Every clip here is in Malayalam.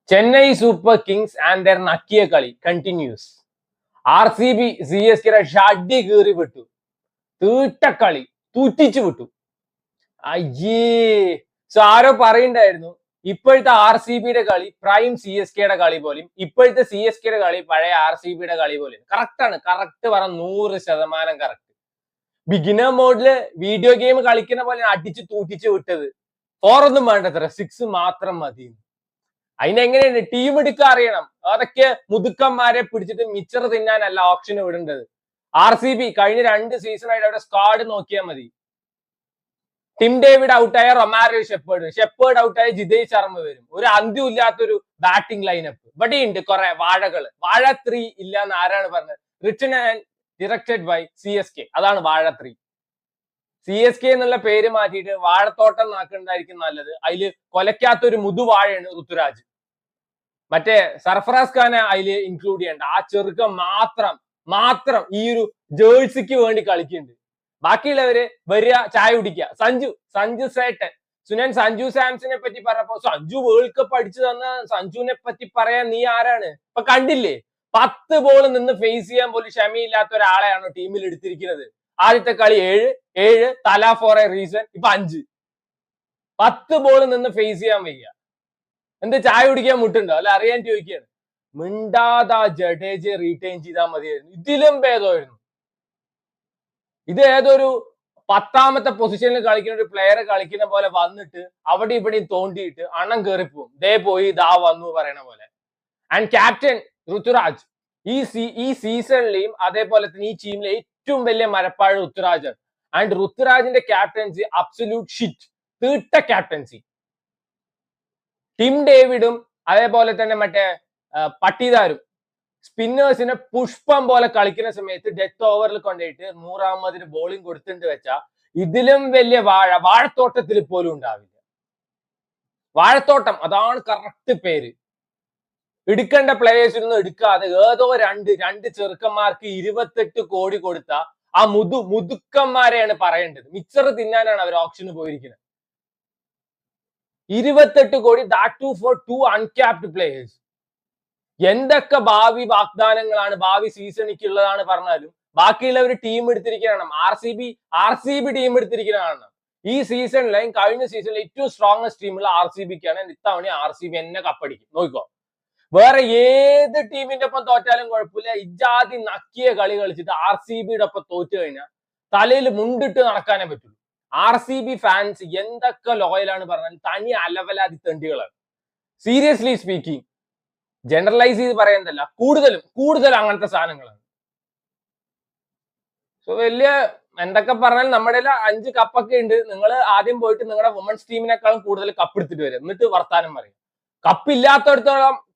Chennai Super Kings and their Nakia Kali continues. RCB CSK ഷഡ്ഡി കീറി വിട്ടു. തീട്ടക്കളി തൂറ്റിച്ചു വിട്ടു. അയ്യേ. സോ ആരോ പറയണ്ടായിരുന്നു ഇപ്പോഴത്തെ RCBയുടെ കളി പ്രൈം CSKയുടെ കളി പോലും, ഇപ്പോഴത്തെ CSKയുടെ കളി പഴയ RCBയുടെ കളി പോലും. കറക്റ്റാണ്, കറക്റ്റ് പറ 100% കറക്റ്റ്. ബിഗിനർ മോഡില് വീഡിയോ ഗെയിം കളിക്കുന്ന പോലെ അടിച്ച് തൂറ്റിച്ചു വിട്ടത്. 4 ഒന്നും വേണ്ടത്ര, 6 മാത്രം മതി. അതിനെങ്ങനെയാണ് ടീം എടുക്കാൻ അറിയണം. അതൊക്കെ മുതുക്കന്മാരെ പിടിച്ചിട്ട് മിച്ചർ തിന്നാനല്ല ഓപ്ഷന് വിടേണ്ടത്. RCB കഴിഞ്ഞ 2 സീസണായിട്ട് അവിടെ സ്ക്വാഡ് നോക്കിയാൽ മതി. ടിം ഡേവിഡ് ഔട്ടായ റൊമാരിയോ ഷെപ്പേർഡ് ഔട്ടായ ജിതേഷ് ശർമ്മ വരും. ഒരു അന്ത്യം ഇല്ലാത്തൊരു ബാറ്റിംഗ് ലൈനപ്പ് ഇവിടെ ഉണ്ട്. കുറെ വാഴകള്. വാഴ 3 ഇല്ല എന്ന് ആരാണ് പറഞ്ഞത്? Written and directed by CSK. അതാണ് വാഴ 3. CSK എന്നുള്ള പേര് മാറ്റിയിട്ട് വാഴത്തോട്ടം നാക്കുണ്ടായിരിക്കും നല്ലത്. അതില് കൊലക്കാത്തൊരു മുതുവാഴയാണ് ഋതുരാജ്. മറ്റേ സർഫറാസ് ഖാനെ അതില് ഇൻക്ലൂഡ് ചെയ്യണ്ട. ആ ചെറുക്കം മാത്രം ഈ ഒരു ജേഴ്സിക്ക് വേണ്ടി കളിക്കുന്നുണ്ട്. ബാക്കിയുള്ളവര് വരിക, ചായ കുടിക്കുക. സഞ്ജു സേട്ടൻ സുനൻ സഞ്ജു സാംസനെ പറ്റി പറഞ്ഞപ്പോ സഞ്ജു വേൾഡ് കപ്പ് അടിച്ചു തന്ന സഞ്ജുവിനെ പറ്റി പറയാൻ നീ ആരാണ്? ഇപ്പൊ കണ്ടില്ലേ, 10 ബോൾ നിന്ന് ഫേസ് ചെയ്യാൻ പോലും ക്ഷമയില്ലാത്ത ഒരാളെയാണോ ടീമിൽ എടുത്തിരിക്കുന്നത്? ആദ്യത്തെ കളി 7 തല ഫോർ എ റീസൺ. ഇപ്പൊ 5. 10 ബോൾ നിന്ന് ഫേസ് ചെയ്യാൻ വയ്യ. എന്ത് ചായ കുടിക്കാൻ മുട്ടുണ്ടോ? അല്ല അറിയാൻ ചോദിക്കുകയാണ്. മിണ്ടാതാ ജഡേജയെ റീറ്റെയിൻ ചെയ്താൽ മതിയായിരുന്നു. ഇതിലും ഭേദമായിരുന്നു. ഇത് ഏതൊരു 10ാമത്തെ പൊസിഷനിൽ കളിക്കുന്ന ഒരു പ്ലെയർ കളിക്കുന്ന പോലെ വന്നിട്ട് അവിടെ ഇവിടെയും തോണ്ടിയിട്ട് അണം കയറിപ്പോവും. ദേ പോയി ദാ വന്നു പറയണ പോലെ. ആൻഡ് ക്യാപ്റ്റൻ ഋതുരാജ് ഈ സീസണിലെയും അതേപോലെ തന്നെ ഈ ടീമിലെ ഏറ്റവും വലിയ മരപ്പാഴ് ഋതുരാജാണ്. ആൻഡ് ഋതുരാജിന്റെ ക്യാപ്റ്റൻസി അബ്സല്യൂട്ട് ഷിറ്റ്. തീട്ട ക്യാപ്റ്റൻസി. ടിം ഡേവിഡും അതേപോലെ തന്നെ മറ്റേ പട്ടിദാരും സ്പിന്നേഴ്സിനെ പുഷ്പം പോലെ കളിക്കുന്ന സമയത്ത് ഡെത്ത് ഓവറിൽ കൊണ്ടുപോയിട്ട് 100ാമതിന് ബോളിംഗ് കൊടുത്തിട്ട് വെച്ചാൽ ഇതിലും വലിയ വാഴത്തോട്ടത്തിൽ പോലും ഉണ്ടാവില്ല. വാഴത്തോട്ടം അതാണ് കറക്റ്റ് പേര്. എടുക്കേണ്ട പ്ലേയേഴ്സിനൊന്നും എടുക്കാതെ ഏതോ രണ്ട് ചെറുക്കന്മാർക്ക് 28 കോടി കൊടുത്ത ആ മുതുക്കന്മാരെയാണ് പറയേണ്ടത്. മിച്ചർ തിന്നാനാണ് അവർ ഓപ്ഷന് പോയിരിക്കുന്നത്. 28 കോടി, that too for 2 uncapped players. എന്തൊക്കെ ഭാവി വാഗ്ദാനങ്ങളാണ് ഭാവി സീസണിക്കുള്ളതാണ് പറഞ്ഞാലും ബാക്കിയുള്ളവർ ടീം എടുത്തിരിക്കുന്നതാണ്. RCB ടീം എടുത്തിരിക്കുന്നതാണ്. ഈ സീസണിലെയും കഴിഞ്ഞ സീസണിലെ ഏറ്റവും സ്ട്രോങ്ങസ്റ്റ് ടീമുള്ള RCBക്കാണ്. ഇത്തവണ RCB എന്നെ കപ്പടിക്കും. നോക്കിക്കോ. വേറെ ഏത് ടീമിന്റെ ഒപ്പം തോറ്റാലും കുഴപ്പമില്ല. ഇജാതി നക്കിയ കളി കളിച്ചിട്ട് RCBയുടെ ഒപ്പം തോറ്റു കഴിഞ്ഞാൽ തലയിൽ മുണ്ടിട്ട് നടക്കാനേ പറ്റുള്ളൂ. RCB ഫാൻസ് എന്തൊക്കെ ലോയലാണ് പറഞ്ഞാൽ തനി അലവലാതി തെണ്ടികളാണ്. സീരിയസ്ലി സ്പീക്കിംഗ്, ജനറലൈസ് ചെയ്ത് പറയുന്നതല്ല, കൂടുതൽ അങ്ങനത്തെ സാധനങ്ങളാണ്. സോ വലിയ എന്തൊക്കെ പറഞ്ഞാൽ നമ്മുടെ 5 കപ്പൊക്കെ ഉണ്ട്. നിങ്ങൾ ആദ്യം പോയിട്ട് നിങ്ങളുടെ വുമൻസ് ടീമിനേക്കാളും കൂടുതൽ കപ്പ് എടുത്തിട്ട് വരും. എന്നിട്ട് വർത്താനം പറയും.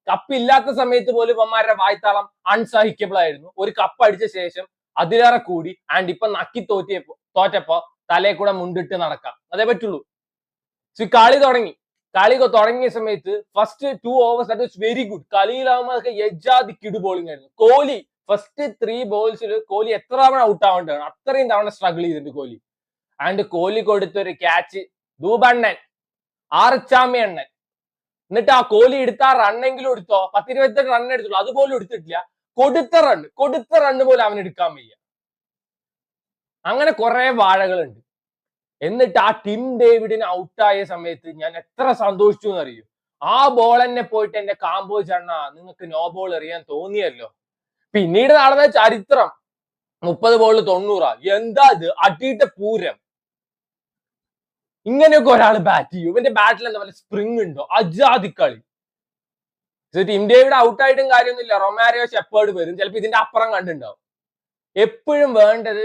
കപ്പില്ലാത്ത സമയത്ത് പോലും ഇവന്മാരുടെ വായ്ത്താളം അൺസഹിക്കബിൾ ആയിരുന്നു. ഒരു കപ്പ് അടിച്ച ശേഷം അതിലേറെ കൂടി. ആൻഡ് ഇപ്പൊ നക്കി തോറ്റപ്പോ തലേ കൂടെ മുണ്ടിട്ട് നടക്കാം. അതേ പറ്റുള്ളൂ. സോ കളി തുടങ്ങിയ സമയത്ത് first 2 overs that was very good. കളിയിലാവുമ്പോൾ എജാതി കിടു ബോളിംഗ് ആയിരുന്നു. കോഹ്ലി ഫസ്റ്റ് 3 ബോൾസിൽ കോഹ്ലി എത്ര തവണ ഔട്ട് ആവേണ്ടതാണ്? അത്രയും തവണ സ്ട്രഗിൾ ചെയ്തിട്ടുണ്ട് കോഹ്ലി. ആൻഡ് കോഹ്ലി കൊടുത്തൊരു ക്യാച്ച് ധൂബണ്ണൻ, ആർച്ചാമി അണ്ണൻ. എന്നിട്ട് ആ കോഹ്ലി എടുത്ത ആ റണ്ണെങ്കിലും എടുത്തോ? 10-28 റൺ എടുത്തുള്ളൂ. അതുപോലും എടുത്തിട്ടില്ല. കൊടുത്ത റണ്ണ് പോലും അവൻ എടുക്കാൻ വയ്യ. അങ്ങനെ കുറെ വാഴകളുണ്ട്. എന്നിട്ട് ആ ടിം ഡേവിഡിന് ഔട്ടായ സമയത്ത് ഞാൻ എത്ര സന്തോഷിച്ചു എന്നറിയൂ. ആ ബോൾ തന്നെ പോയിട്ട് എന്റെ കാമ്പോജ് അണ്ണ നിങ്ങൾക്ക് നോ ബോൾ എറിയാൻ തോന്നിയല്ലോ. പിന്നീട് നടന്ന ചരിത്രം 30 ബോളിൽ 90. എന്താ ഇത്? അടിയുടെ പൂരം. ഇങ്ങനെയൊക്കെ ഒരാൾ ബാറ്റ് ചെയ്യും. ഇവന്റെ ബാറ്റിൽ എന്താ പോലെ സ്പ്രിങ് ഉണ്ടോ? അജാതി കളി. ടിം ഡേവിഡ് ഔട്ടായിട്ടും കാര്യമൊന്നുമില്ല. റൊമാരിയോ ഷെപ്പേർഡ് വരും. ചിലപ്പോൾ ഇതിന്റെ അപ്പുറം കണ്ടുണ്ടാവും. എപ്പോഴും വേണ്ടത്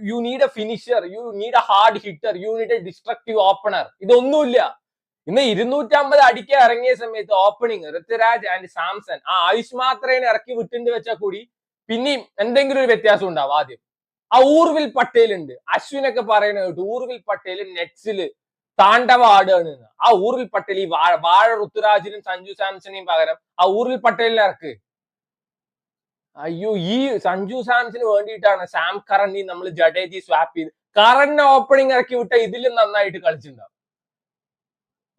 you need A finisher, you need A hard hitter, you need A destructive opener. ഇതൊന്നുമില്ല. ഇന്ന് 250 അടിക്കാൻ ഇറങ്ങിയ സമയത്ത് ഓപ്പണിങ് ഋതുരാജ് ആൻഡ് സാംസൺ, ആ ആയുഷ് മാത്രേനെ ഇറക്കി വിട്ടിട്ട് വെച്ചാൽ കൂടി പിന്നെയും എന്തെങ്കിലും ഒരു വ്യത്യാസം ഉണ്ടാവും. ആദ്യം ആ ഊർവിൽ പട്ടേൽ ഉണ്ട്. അശ്വിനൊക്കെ പറയുന്നത് കേട്ടു ഊർവിൽ പട്ടേൽ നെറ്റ്സില് താണ്ഡവ ആടുകയാണ്. ആ ഊർവിൽ പട്ടേൽ ഈ വാഴ ഋതുരാജിനും സഞ്ജു സാംസണെയും പകരം ആ ഊർവിൽ പട്ടേലിനെ ഇറക്ക്. അയ്യോ, ഈ സഞ്ജു സാംസന് വേണ്ടിയിട്ടാണ് സാം കറന്റി നമ്മൾ ജഡേജി സ്വാപ്പ് ചെയ്ത് കറന്റ് ഓപ്പണിംഗ് ഇറക്കി വിട്ട ഇതിലും നന്നായിട്ട് കളിച്ചിട്ടുണ്ടാവും.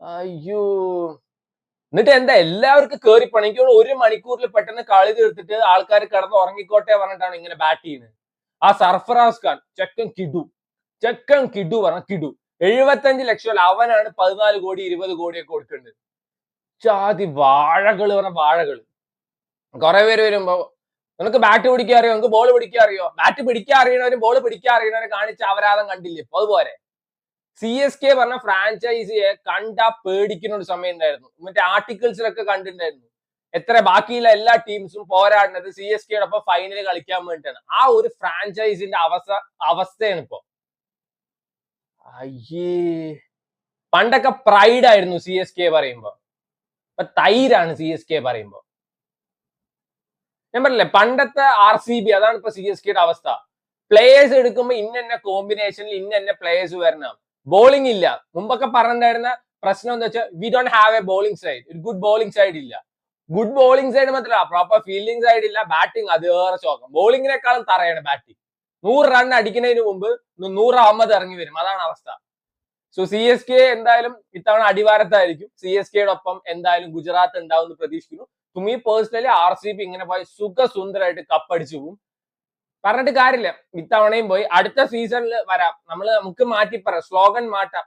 അയ്യോ, എന്നിട്ട് എന്താ എല്ലാവർക്കും കേറിപ്പോണം. എനിക്ക് തോന്നുന്നു 1 മണിക്കൂറിൽ പെട്ടെന്ന് കളി തീർത്തിട്ട് ആൾക്കാർ കിടന്ന് ഉറങ്ങിക്കോട്ടെ പറഞ്ഞിട്ടാണ് ഇങ്ങനെ ബാറ്റ് ചെയ്യുന്നത്. ആ സർഫറാസ് ഖാൻ ചെക്കൻ കിഡു പറഞ്ഞ കിഡു 75 ലക്ഷം അവനാണ് 14 കോടി 20 കോടിയൊക്കെ കൊടുക്കേണ്ടത്. ജാതി വാഴകള് പറഞ്ഞ വാഴകള്. കുറെ പേര് വരുമ്പോ നിനക്ക് ബാറ്റ് പിടിക്കാൻ അറിയോ, നിനക്ക് ബോൾ പിടിക്കാൻ അറിയോ? ബാറ്റ് പിടിക്കാൻ അറിയണവരും ബോൾ പിടിക്കാൻ അറിയണവരും കാണിച്ച അപരാധം കണ്ടില്ലേ? ഇപ്പൊ അതുപോലെ CSK പറഞ്ഞ ഫ്രാഞ്ചൈസിയെ കണ്ടാ പേടിക്കുന്ന ഒരു സമയം ഉണ്ടായിരുന്നു. മറ്റേ ആർട്ടിക്കിൾസിലൊക്കെ കണ്ടിട്ടുണ്ടായിരുന്നു. എത്ര ബാക്കിയുള്ള എല്ലാ ടീംസും പോരാടുന്നത് CSKയോടൊപ്പം ഫൈനൽ കളിക്കാൻ വേണ്ടിയിട്ടാണ്. ആ ഒരു ഫ്രാഞ്ചൈസിന്റെ അവസ്ഥയാണ് ഇപ്പൊ. അയ്യേ, പണ്ടൊക്കെ പ്രൈഡ് ആയിരുന്നു CSK പറയുമ്പോ, ഇപ്പൊ തൈരാണ് CSK പറയുമ്പോ. ഞാൻ പറഞ്ഞില്ലേ പണ്ടത്തെ RCB, അതാണ് ഇപ്പൊ CSKയുടെ അവസ്ഥ. പ്ലേയേഴ്സ് എടുക്കുമ്പോ ഇന്ന കോമ്പിനേഷനിൽ ഇന്ന പ്ലേയേഴ്സ് വരണം. ബോളിംഗ് ഇല്ല. മുമ്പൊക്കെ പറഞ്ഞിട്ടുണ്ടായിരുന്ന പ്രശ്നം എന്താ വെച്ചാൽ we don't have A bowling side, ഒരു ഗുഡ് ബോളിംഗ് സൈഡ് ഇല്ല. ഗുഡ് ബോളിംഗ് സൈഡ് മാത്രമല്ല, പ്രോപ്പർ ഫീൽഡിംഗ് സൈഡ് ഇല്ല. ബാറ്റിംഗ് അത് വേറെ ചോക്കാം. ബോളിംഗിനേക്കാളും തറയാണ് ബാറ്റിംഗ്. 100 റൺ അടിക്കുന്നതിന് മുമ്പ് 100 അഹമ്മദ് ഇറങ്ങി വരും. അതാണ് അവസ്ഥ. സോ CSK എന്തായാലും ഇത്തവണ അടിവാരത്തായിരിക്കും. CSKയോടൊപ്പം എന്തായാലും ഗുജറാത്ത് ഉണ്ടാവും എന്ന് പ്രതീക്ഷിക്കുന്നു. ടു മീ പേഴ്സണലി RCB ഇങ്ങനെ പോയി സുഖസുന്ദരമായിട്ട് കപ്പടിച്ചു പോകും. പറഞ്ഞിട്ട് കാര്യമില്ല, ഇത്തവണയും പോയി. അടുത്ത സീസണിൽ വരാം. നമുക്ക് മാറ്റി പറയാം, സ്ലോഗൻ മാറ്റാം.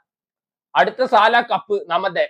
അടുത്ത സാല കപ്പ് നമ്മടെ.